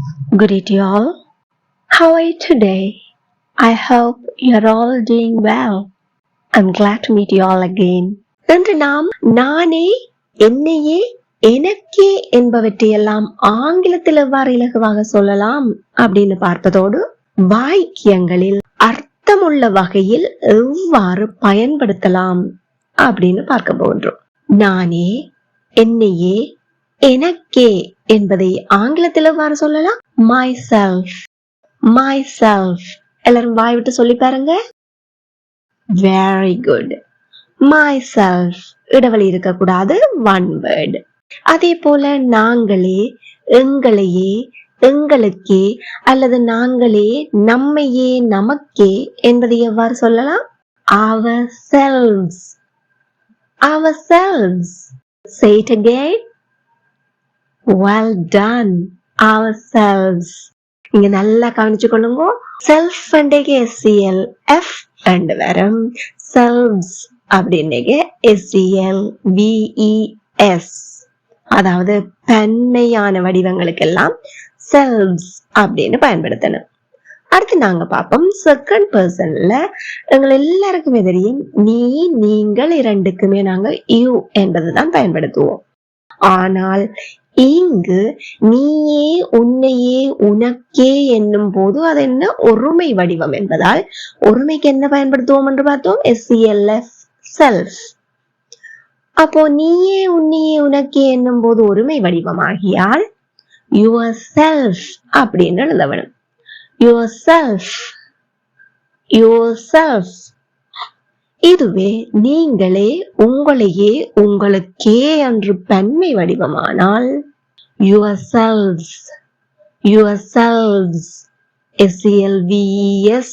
Good day to you all. How are you today? I hope you're all doing well. I'm glad to meet you all again. இன்று நாம் நானே, என்னையே, எனக்கே என்பவற்றையெல்லாம் ஆங்கிலத்தில் எவ்வாறு இலகுவாக சொல்லலாம் அப்படின்னு பார்ப்பதோடு வாக்கியங்களில் அர்த்தமுள்ள வகையில் எவ்வாறு பயன்படுத்தலாம் அப்படின்னு பார்க்க போகின்றோம். நானே, என்னையே, எனக்கே என்பதை ஆங்கிலத்தில் எவ்வாறு சொல்லலாம்? myself, myself. எல்லாரும் வாய் விட்டு சொல்லி பாருங்க. Very good. myself. இடைவெளி இருக்கக்கூடாது. one word. அதே போல நாங்களே, எங்களையே, எங்களுக்கே அல்லது நாங்களே, நம்மையே, நமக்கே என்பதை எவ்வாறு சொல்லலாம்? ourselves, ourselves. Say it again. Well done. ourselves. இங்க நல்லா கவனிச்சு கொள்ளுங்க. செல்ஃப் அண்டேக்கு SEL F அண்ட் வரும். செல்வ்ஸ் அப்படின்னேக்கு SEL VES. அதாவது பன்மையான வடிவங்களுக்கெல்லாம் செல்வ்ஸ் அப்படின்னு பயன்படுத்தணும். அடுத்து நாங்க பார்ப்போம் செகண்ட் பர்சன்ல எங்கள் எல்லாருக்குமே தெரியும் நீ, நீங்கள் இரண்டுக்குமே நாங்க யூ என்பதுதான் பயன்படுத்துவோம். ஆனால் இங்கு நீயே, உன்னையே, உனக்கே என்னும் போது அது என்ன ஒருமை வடிவம் என்பதால் ஒருமைக்கு என்ன பயன்படுத்துவோம் என்று பார்த்தோம்? SELF, self. அப்போ நீயே, உன்னையே, உனக்கே என்னும் போது ஒருமை வடிவமாகியால் யுவர் செல்ஃப் அப்படின்னு எழுதவனும். Yourself, yourself. இதுவே நீங்களே, உங்களையே, உங்களுக்கே என்று பன்மை வடிவமானால் yourselves, yourselves, SELVES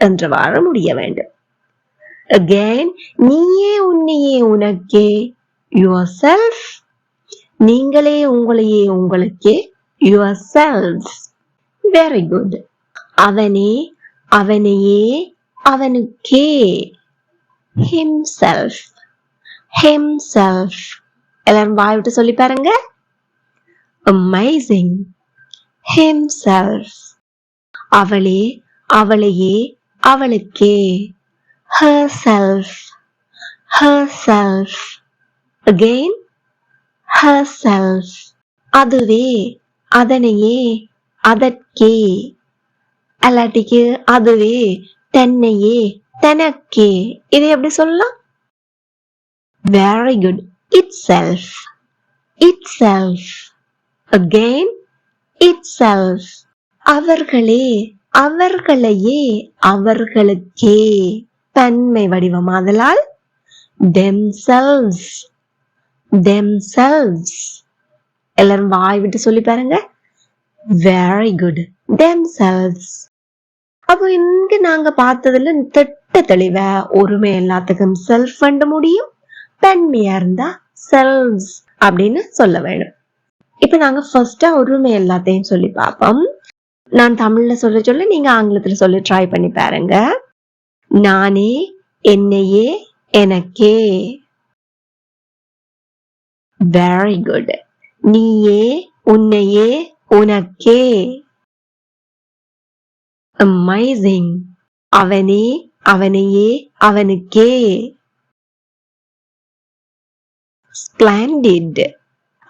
என்று வாழ முடிய வேண்டும். Again, நீயே, உன்னையே, உனக்கே yourself, நீங்களே, உங்களையே, உங்களுக்கே yourselves. Very good. அவனே, அவனையே, அவனுக்கே himself, himself. எல்லாரும் வாய் விட்டு சொல்லி பாருங்க. Amazing. himself. அவளே, அவளையே, அவளுக்கே herself, herself. Again, herself. அதுவே, அதனையே, அதற்கே. அல்லாட்டிக்கு அதுவே, தன்னையே, தனக்கே. இதை எப்படி சொல்லலாம்? Very good. itself, itself. Again, itself. அவர்களே, அவர்களையே, அவர்களுக்கே. பன்மை வடிவமாதலால் themselves, themselves. எல்லாரும் வாய் விட்டு சொல்லி பாருங்க. Very good. themselves. அப்போ இங்க நாங்க பார்த்ததுல திட்ட தெளிவா ஒருமை எல்லாத்துக்கும் செல்ஃப் பண்ண முடியும். பன்மையா இருந்தா செல்வ்ஸ் அப்படின்னு சொல்ல வேணும். இப்ப நாங்க ஃபர்ஸ்டா ஒருமை எல்லாத்தையும் சொல்லி பார்ப்போம். நான் தமிழ்ல சொல்ல சொல்ல நீங்க ஆங்கிலத்துல சொல்லி ட்ரை பண்ணி பாருங்க. நானே, என்னையே, எனக்கே. Very good. நீயே, உன்னையே, உனக்கே. Amazing. அவனே, அவனையே, அவனுக்கே. Splendid.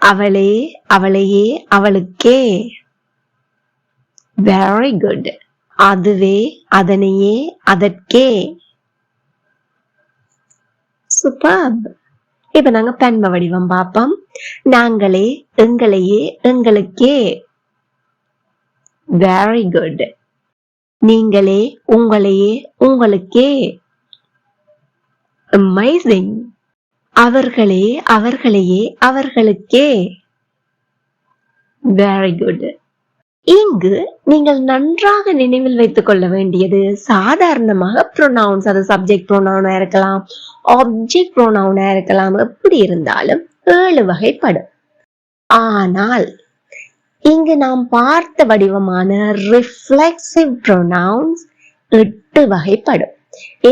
அவளே, அவளையே, அவளுக்கே. Very good. அதுவே, அதனையே, அதற்கே. Superb. இப்ப நாங்க பன்மை வடிவம் பார்ப்போம். நாங்களே, எங்களையே, எங்களுக்கே. Very good. நீங்களே, உங்களையே, உங்களுக்கே. Amazing. அவர்களே, அவர்களையே, அவர்களுக்கே. Very good. இங்கு நீங்கள் நன்றாக நினைவில் வைத்துக் கொள்ள வேண்டியது சாதாரணமாக ப்ரொனவுன்ஸ், அது சப்ஜெக்ட் ப்ரொனவுனா இருக்கலாம், ஆப்ஜெக்ட் ப்ரொனவுனா இருக்கலாம், எப்படி இருந்தாலும் 7 வகைப்படும். ஆனால் இங்கு நாம் பார்த்த வடிவமான ரிஃப்ளெக்சிவ் ப்ரொனவுன்ஸ் 8 வகைப்படும்.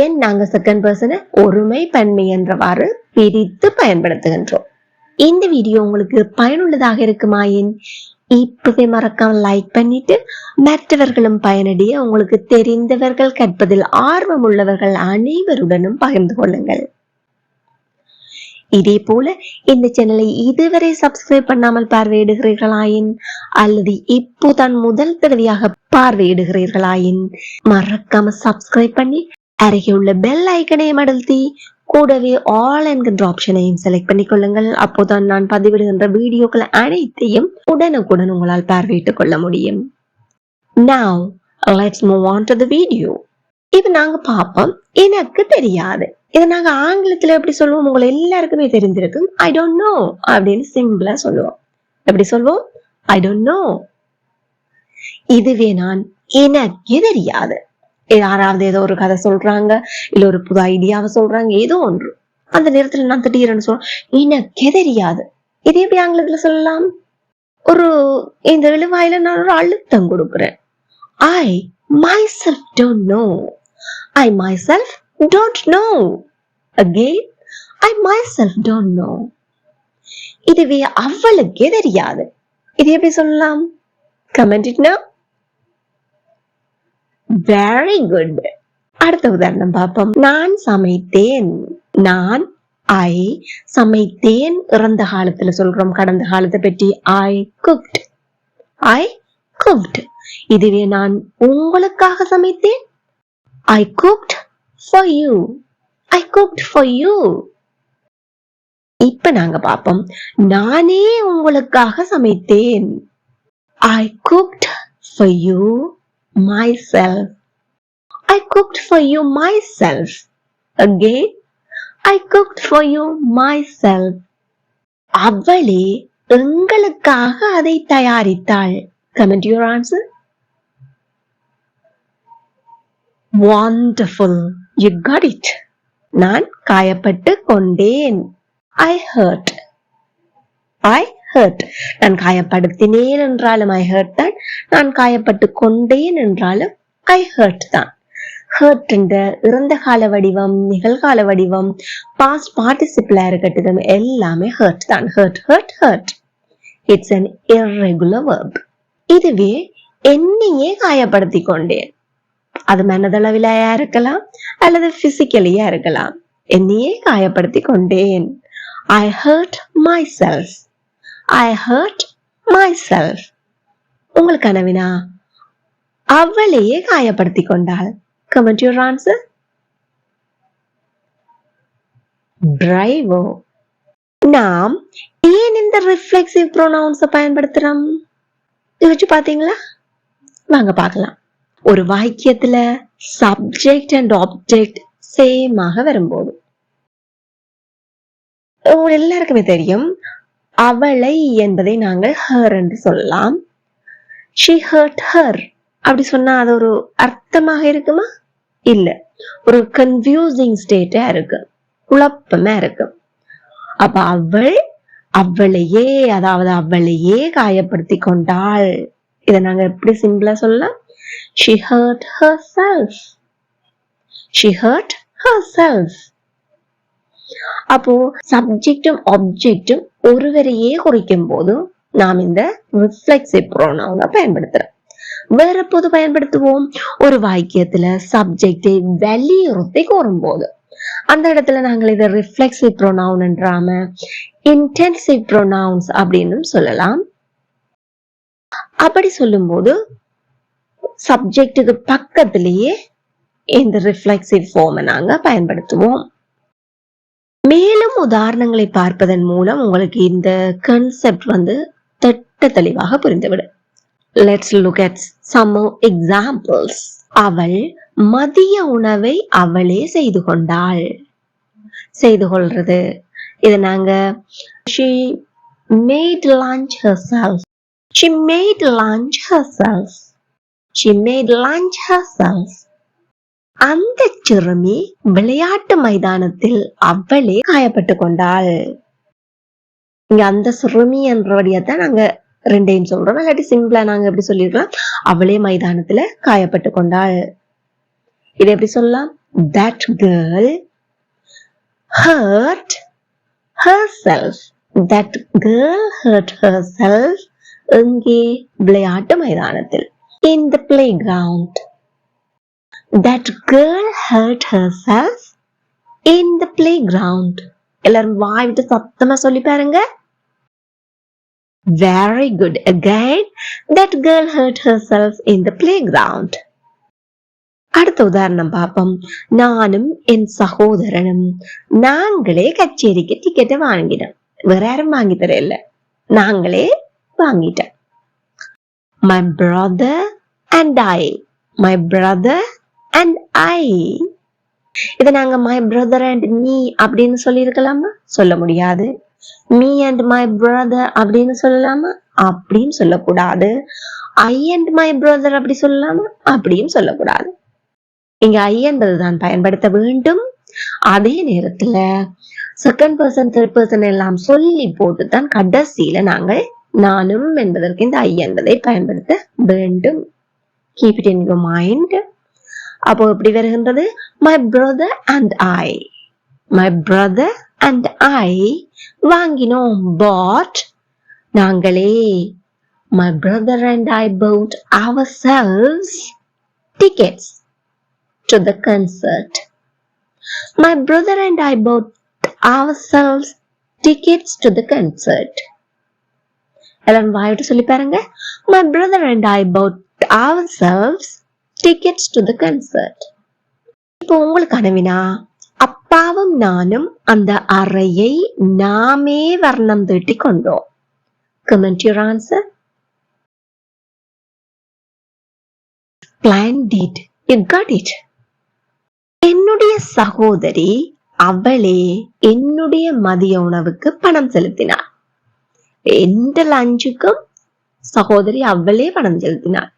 ஏன் நாங்க செகண்ட் பர்சனை ஒருமை பன்மை என்றவாறு பிரித்து பயன்படுத்துகின்றோம். இந்த வீடியோ உங்களுக்கு பயனுள்ளதாக இருக்குமாயின் இப்பவே மறக்காம லைக் பண்ணிட்டு மற்றவர்களும் பயனடைய உங்களுக்கு தெரிந்தவர்கள் கற்பதில் ஆர்வம் உள்ளவர்கள் அனைவருடனும் பகிர்ந்து கொள்ளுங்கள். இதே போல இந்த சேனலை இதுவரை சப்ஸ்கிரைப் பண்ணாமல் பார்வையிடுகிறீர்களாயின் அல்லது இப்போதான் முதல் தடவையாக பார்வையிடுகிறீர்களாயின் மறக்காம சப்ஸ்கிரைப் பண்ணி அருகே உள்ள பெல் ஐக்கனையும் அழுத்தி கூடவே ஆல் என்கின்ற ஆப்ஷனையும் செலக்ட் பண்ணிக்கொள்ளுங்கள். அப்போதான் நான் பதிவிடுகின்ற வீடியோக்கள் அனைத்தையும் உடனுக்குடன் உங்களால் பார்வையிட்டுக் கொள்ள முடியும். Now let's move on to the video. இது நாங்க பாப்போம் எனக்கு தெரியாது. இதை நாங்க ஆங்கிலத்துல எப்படி சொல்லுவோம் உங்களை எல்லாருக்குமே தெரிஞ்சிருக்கும். I don't know அப்படின்னு சிம்பிளா சொல்லுவோம். எப்படி சொல்லுவோம்? I don't know. இதுவே நான் எனக்கு தெரியாது. யாராவது ஏதோ ஒரு கதை சொல்றாங்க, இல்ல ஒரு புது ஐடியாவை சொல்றாங்க, ஏதோ ஒன்று அந்த நேரத்துல நான் திடீர்னு சொல்றேன் எனக்கு தெரியாது. இது எப்படி ஆங்கிலத்துல சொல்லலாம்? ஒரு இந்த இழுவாயில நான் ஒரு அழுத்தம் கொடுக்கிறேன். I myself don't know. I myself don't know. Again, I myself don't know. இதுவே அவளுக்கே தெரியாது. இது எப்படி சொல்லலாம்? Comment it now. Very good. அடுத்த உதாரணம் பார்ப்போம். நான் சமைத்தேன். நான் I சமைத்தேன் இறந்த காலத்துல சொல்றோம், கடந்த காலத்தை பற்றி I cooked. I cooked. இதுவே நான் உங்களுக்காக சமைத்தேன். I cooked for you. I cooked for you. இப்ப நாங்க பார்ப்போம். நானே உங்களுக்காக சமைத்தேன். I cooked for you myself. I cooked for you myself. Again, I cooked for you myself. அவளே எங்களுக்காக அதை தயாரித்தாள். Comment your answer. Wonderful. You got it. நான் காயப்பட்டு கொண்டேன். I hurt. I hurt. நான் காயப்படுத்தினேன் என்றாலும் I hurt தான். நான் காயப்பட்டு கொண்டேன் என்றாலும் I hurt தான். hurt என்ற இறந்த கால வடிவம், நிகழ்கால வடிவம், பாஸ்ட் பார்ட்டிசிபிளா இருக்கட்டும் எல்லாமே hurt தான். hurt hurt hurt. It's an irregular verb. இதுவே என்னையே காயப்படுத்தி கொண்டேன். அது மனதளவிலையா இருக்கலாம் அல்லது பிசிக்கலியா இருக்கலாம். என்னையே காயப்படுத்தி கொண்டேன். I hurt myself. I hurt myself. உங்களுக்கான வினா அவளையே காயப்படுத்தி கொண்டாள். Comment your answer. Bravo. நாம் ஏன் இந்த ரிஃப்ளெக்சிவ் ப்ரோனவுன்ஸை பயன்படுத்துறோம் யோசிச்சு பாத்தீங்களா? வாங்க பார்க்கலாம். ஒரு வாக்கியத்துல சப்ஜெக்ட் அண்ட் ஆப்ஜெக்ட் சேமாக வரும்போது உங்களுக்கு எல்லாருக்குமே தெரியும் அவளை என்பதை நாங்கள் her என்று சொல்லலாம். She hurt her அப்படி சொன்னா அது ஒரு அர்த்தமாக இருக்குமா? இல்ல, ஒரு கன்ஃபியூசிங் ஸ்டேட்டா இருக்கு, குழப்பமா இருக்கு. அப்ப அவள் அவளையே, அதாவது அவளையே காயப்படுத்தி கொண்டாள். இதை நாங்க எப்படி சிம்பிளா சொல்லலாம்? She hurt herself. She hurt herself. அப்போ சப்ஜெக்டும் ஆப்ஜெக்டும் ஒருவரையே குறிக்கும் போது நாம் இந்த ரிஃப்ளெக்சிவ் ப்ரோனவுனை பயன்படுத்துறோம். வேற எப்போது பயன்படுத்துவோம்? ஒரு வாக்கியத்துல சப்ஜெக்டை வலியுறுத்தி கூறும்போது அந்த இடத்துல நாங்கள் இதை ரிஃப்ளெக்சிவ் ப்ரோனவுன் என்றாம இன்டென்சிவ் ப்ரோனவுன்ஸ் அப்படின்னு சொல்லலாம். அப்படி சொல்லும் போது சப்ஜெக்டுக்கு பக்கத்திலேயே இந்த ரிஃப்ளெக்சிவ் ஃபார்மை நாங்க பயன்படுத்துவோம். மேலும் உதாரணங்களை பார்ப்பதன் மூலம் உங்களுக்கு இந்த கான்செப்ட் திட்ட தெளிவாக புரிந்துவிடும். Let's look at some more examples. அவள் மதிய உணவை அவளே செய்து கொண்டாள். செய்து கொள்றது இது நாங்க she made lunch herself. She made lunch herself. She made lunch herself. அந்த சிறுமி விளையாட்டு மைதானத்தில் அவளே காயப்பட்டு கொண்டாள். இங்க அந்த சிறுமி என்றபடியத்தான் நாங்க ரெண்டையும் சொல்றோம். இல்லாட்டி சிம்பிளா நாங்க எப்படி சொல்லிருக்கலாம்? அவளே மைதானத்துல காயப்பட்டு கொண்டாள். இது எப்படி சொல்லலாம்? That girl hurt herself. That girl hurt herself எங்கே? விளையாட்டு மைதானத்தில். In the playground. That girl hurt herself in the playground. எல்லாரும் வாய் விட்டு சத்தமா சொல்லி பாருங்க. Very good. Again, that girl hurt herself in the playground. அடுத்த உதாரணம் பார்ப்போம். நானும் என் சகோதரனும் நாங்களே கச்சேரிக்கு டிக்கெட்டை வாங்கினோம். வேற யாரும் வாங்கி தரல, நாங்களே வாங்கிட்டோம். My brother and I. My brother and I. இத நாங்க my brother and me அப்படின்னு சொல்லி இருக்கலாமா? சொல்ல முடியாது. Me and my brother அப்படின்னு சொல்லலாமா? அப்படின்னு சொல்லக்கூடாது. I and my brother அப்படி சொல்லலாமா? அப்படின்னு சொல்லக்கூடாது. இங்க I என்பதுதான் பயன்படுத்த வேண்டும். அதே நேரத்துல செகண்ட் பர்சன் தேர்ட் பர்சன் எல்லாம் சொல்லி போட்டுதான் கடைசியில நாங்கள் நானும் என்பதற்கு இந்த I என்பதை பயன்படுத்த வேண்டும். Keep it in your mind. அப்போ எப்படி வருகின்றது? My brother and I. My brother and I வாங்கினோம். Bought நாங்களே. My brother and I bought ourselves tickets to the concert. My brother and I bought ourselves tickets to the concert. எல்லாரும் வாயிட்டு சொல்லி பாருங்க. My brother and I bought ourselves tickets to the concert. இப்போ உங்களுக்கான வினா, அப்பாவும் நானும் அந்த அறையை நாமே வர்ணம் தீட்டி கொண்டோம். Comment your answer. Splendid. You got it. என்னுடைய சகோதரி அவளே என்னுடைய மதிய உணவுக்கு பணம் செலுத்தினார். எந்த லஞ்சுக்கும் சகோதரி அவளே பணம் செலுத்தினார்.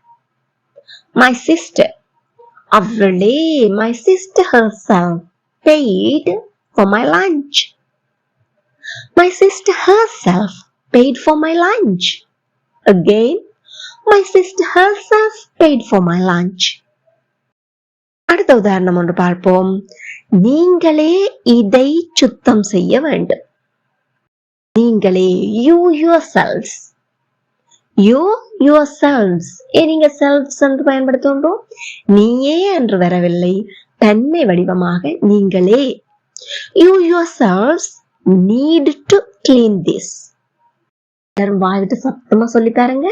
My sister. அவளே, my sister herself paid for my lunch. My sister herself paid for my lunch. Again, my sister herself paid for my lunch. அடுத்த உதாரணம் ஒன்று பார்ப்போம். நீங்களே இதை சுத்தம் செய்ய வேண்டும். நீங்களே, you yourselves. You yourselves. நீங்க selves என்று பயன்படுத்துகிறோம். நீயே என்று வரவில்லை, தன்மை வடிவமாக நீங்களே. You yourselves need to clean this. எல்லாரும் வாய்விட்டு சத்தமா சொல்லி பாருங்க.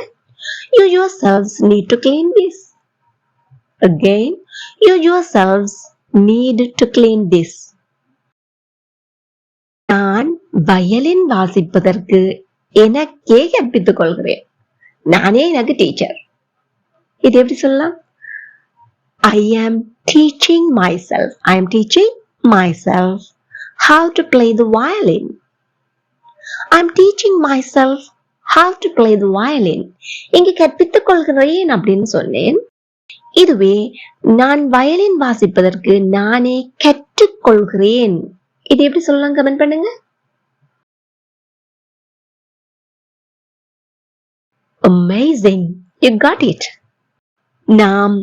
You yourselves need to clean this. Again, you yourselves need to clean this. நான் வயலின் வாசிப்பதற்கு எனக்கே கற்பித்துக் கொள்கிறேன். நானே எனக்கு டீச்சர். இது எப்படி சொல்லலாம்? I am teaching myself. I am teaching myself how to play the violin. I am teaching myself how to play the violin. இங்க கற்பித்துக் கொள்கிறேன் அப்படின்னு சொன்னேன். இதுவே நான் வயலின் வாசிப்பதற்கு நானே கற்றுக்கொள்கிறேன். இது எப்படி சொல்லலாம்? கமெண்ட் பண்ணுங்க. Amazing. You got it. நாம்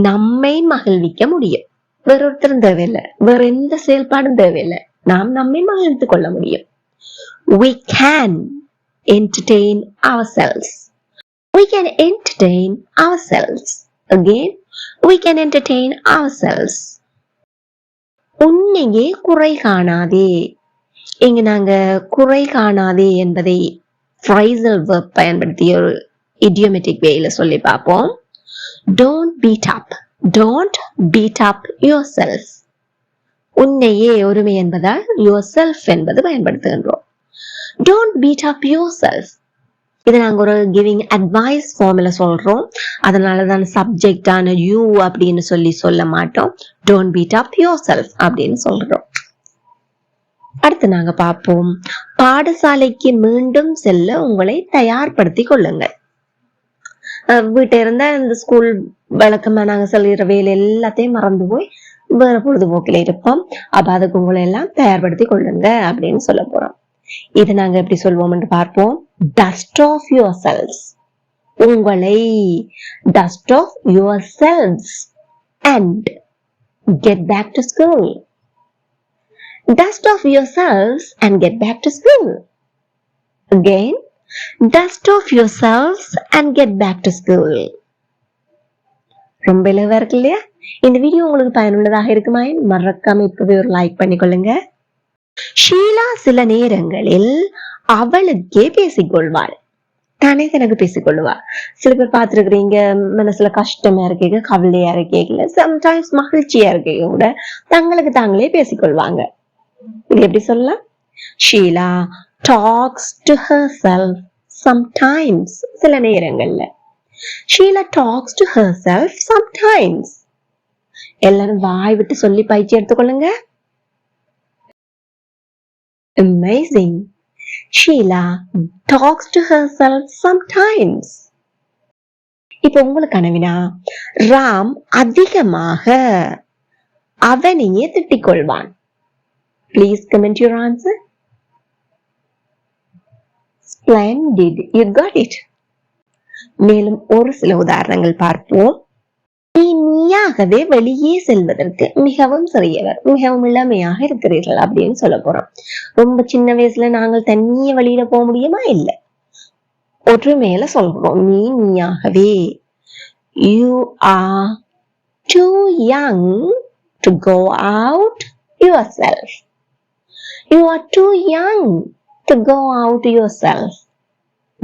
நம்மை மகிழ்விக்க முடியும். வேற ஒருத்தரும் தேவையில்லை, வேற எந்த செயல்பாடும் தேவையில்லை. நாம் நம்மை மகிழ்வித்துக் கொள்ள முடியும். We can entertain ourselves. We can entertain ourselves. Again, we can entertain ourselves. உன்னையே குறை காணாதே. இங்க நாங்க குறை காணாதே என்பதை phrasal verb பயன்படுத்தி ஒரு idiomatic wayல சொல்லி பார்ப்போம். Don't beat up. Don't beat up yourself. உன்னையே ஒருமை என்பதால் yourself என்பது பயன்படுத்துகின்றோம். Don't beat up yourself. இதை நாங்க ஒரு கிவிங் அட்வைஸ் ஃபார்ம்ல சொல்றோம். அதனாலதான் சப்ஜெக்டான யூ அப்படின்னு சொல்ல மாட்டோம். Don't beat up yourself அப்படின்னு சொல்றோம். அடுத்து நாங்க பார்ப்போம். பாடசாலைக்கு மீண்டும் செல்ல உங்களை தயார்படுத்தி கொள்ளுங்கள். வீட்டை இருந்தா இந்த ஸ்கூல் வழக்கமா நாங்க சொல்லிடுற வேலை எல்லாத்தையும் மறந்து போய் வேற பொழுதுபோக்கில இருப்போம். அப்ப அதுக்கு உங்களை எல்லாம் தயார்படுத்தி கொள்ளுங்க அப்படின்னு சொல்ல போறோம். இதை நாங்க எப்படி சொல்வோம் என்று பார்ப்போம். Dust off yourselves. உங்களை dust off yourselves and get back to school. Dust off yourselves and get back to school. Again, Dust off yourselves and get back to school. ரொம்ப இலவா இருக்கு இல்லையா? இந்த வீடியோ உங்களுக்கு பயனுள்ளதாக இருக்குமா? மறக்காம இப்பவே ஒரு லைக் பண்ணிக்கொள்ளுங்க. ஷீலா சில நேரங்களில் அவளுக்கே பேசிக்கொள்வாள். தானே தனக்கு பேசிக்கொள்ளுவா. சில பேர் பார்த்திருக்கிறீங்க, மனசுல கஷ்டமா இருக்கீங்க, கவலையா இருக்கீங்க, சம்டைம்ஸ் மகிழ்ச்சியா இருக்கீங்க கூட தங்களுக்கு தாங்களே பேசிக்கொள்வாங்க. இது எப்படி சொல்லலாம்? Sheila talks to herself sometimes. சில நேரங்கள்ல Sheila talks to herself sometimes. எல்லாரும் வாய் விட்டு சொல்லி பயிற்சி எடுத்துக்கொள்ளுங்க. Amazing. Sheila talks to herself sometimes. இப்ப உங்களுக்கு கனவினா ராம் அதிகமாக அவனையே திட்டிக் கொள்வான். Please comment your answer. Splendid. You got it. மேலும் ஒரு சில உதாரணங்கள் பார்ப்போம். நீயாகவே வெளியே செல்வதற்கு மிகவும் சிறியவர், மிகவும் இளமையாக இருக்கிறீர்கள் அப்படின்னு சொல்ல போறோம். ரொம்ப சின்ன வயசுல நாங்கள் தனியே வெளியில போக முடியுமா? இல்ல, ஒரு மேல சொல்றோம். நீயாகவே. You are too young to go out yourself. You are too young to go out yourself.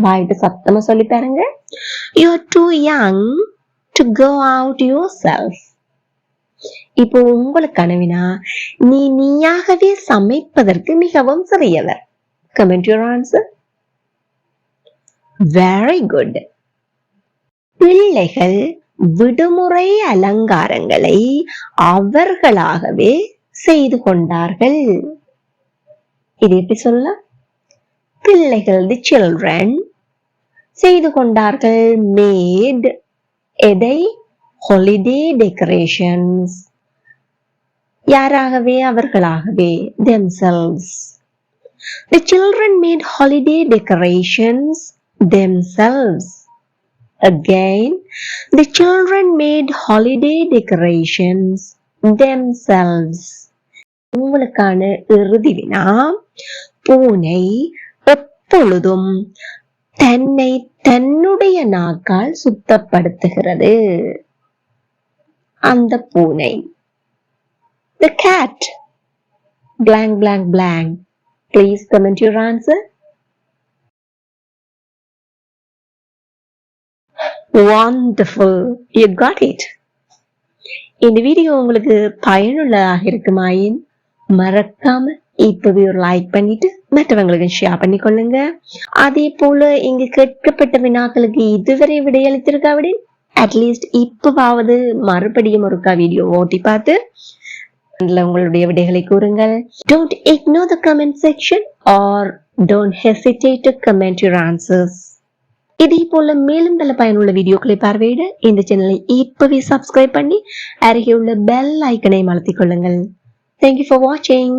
வாய்ட்டு சத்தமா சொல்லி பாருங்க. You are too young to go out yourself. இப்போ உங்களுக்கு கனவினா நீயாகவே சமைப்பதற்கு மிகவும் சிறியவர். Comment your answer. Very good. பிள்ளைகள் விடுமுறை அலங்காரங்களை அவர்களாகவே செய்து கொண்டார்கள். இது எப்படி சொல்லலாம்? பிள்ளைகள், the children, செய்து கொண்டார்கள், made எதை? holiday decorations. யாராகவே? அவர்களாகவே, themselves. The children made holiday decorations themselves. Again, the children made holiday decorations themselves. உங்களுக்கான இறுதி வினா, பூனை எப்பொழுதும் தன்னை தன்னுடைய நாக்கால் சுத்தப்படுத்துகிறது. அந்த பூனை. The cat. Blank, blank, blank. Please comment your answer. Wonderful. You got it. இந்த வீடியோ உங்களுக்கு பயனுள்ளதாக இருக்குமாயின் மறக்காம இப்பவே ஒரு லைக் பண்ணிட்டு மற்றவங்களுக்கு ஷேர் பண்ணிக்கொள்ளுங்க. அதே போல இங்க கேட்கப்பட்ட வினாக்களுக்கு இதுவரை விடையளித்திருக்காவிட அட்லீஸ்ட் இப்பவாவது மறுபடியும் ஒருக்கா வீடியோ ஓட்டி பார்த்து உங்களுடைய விடைகளை கூறுங்கள். Don't ignore the comment section or don't hesitate to comment your answers. இதே போல மேலும் பல பயனுள்ள வீடியோக்களை பார்வையிட இந்த சேனலை இப்பவே சப்ஸ்கிரைப் பண்ணி அருகே உள்ள பெல் ஐக்கனை அழுத்திக் கொள்ளுங்கள். Thank you for watching.